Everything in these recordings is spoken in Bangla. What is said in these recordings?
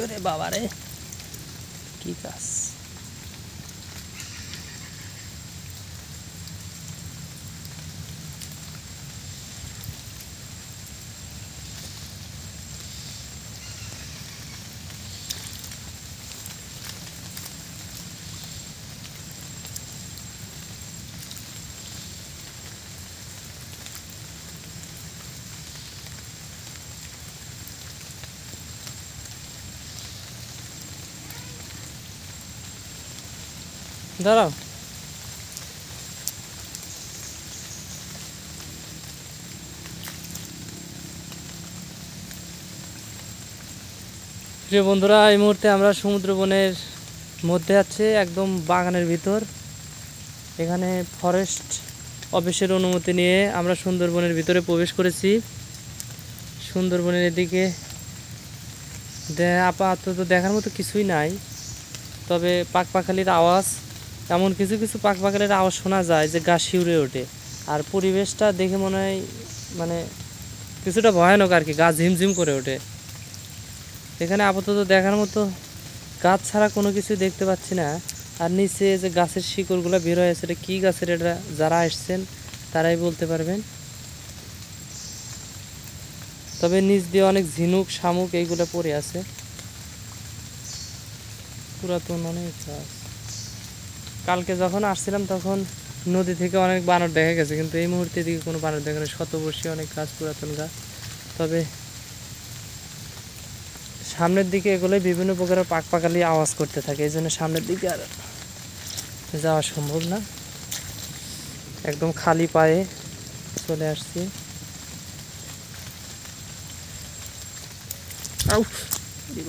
ওরে বাবা রে, কি কাজ! দাঁড়াও। প্রিয় বন্ধুরা, এই মুহূর্তে আমরা সমুদ্র বনের মধ্যে আছে, একদম বাগানের ভিতর। এখানে ফরেস্ট অফিসের অনুমতি নিয়ে আমরা সুন্দরবনের ভিতরে প্রবেশ করেছি। সুন্দরবনের এদিকে আপাতত দেখার মতো কিছুই নাই, তবে পাখপাখালির আওয়াজ, এমন কিছু কিছু পাখপাখালির আওয়াজ শোনা যায় যে গা শিউরে ওঠে। আর পরিবেশটা দেখে মনে হয় মানে কিছুটা ভয়ানক আর কি, গা ঝিমঝিম করে ওঠে। এখানে আপাতত দেখার মতো গাছ ছাড়া কোনো কিছু দেখতে পাচ্ছি না। আর নিচে যে গাছের শিকড়গুলো বের হয়ে আছে, এটা কী গাছের, এটা যারা আসছেন তারাই বলতে পারবেন। তবে নিচ দিয়ে অনেক ঝিনুক শামুক এইগুলো পড়ে আছে, পুরাতন অনেক গাছ। কালকে যখন আসছিলাম তখন নদী থেকে অনেক বানর দেখা গেছে, কিন্তু এই মুহূর্তে দিকে কোনো বানর দেখা নেই। শতবর্ষী অনেক গাছ, পুরাতন গাছ। তবে সামনের দিকে এগুলোই বিভিন্ন প্রকারের পাখপাখালি আওয়াজ করতে থাকে, এই জন্য সামনের দিকে আর যাওয়া সম্ভব না। একদম খালি পায়ে চলে আসছি।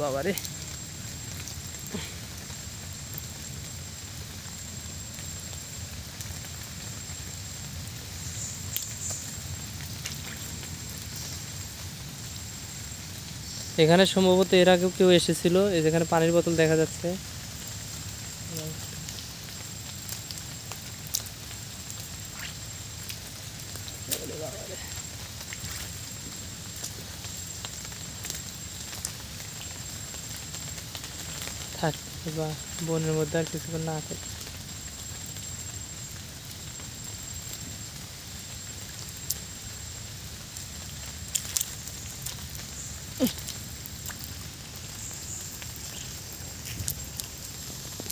বাবা রে, এখানে সম্ভবত এর আগেও কেউ এসেছিল। এই যেখানে পানির বোতল দেখা যাচ্ছে। থাক বা বনের মধ্যে আর কিছুক্ষণ না থাকে।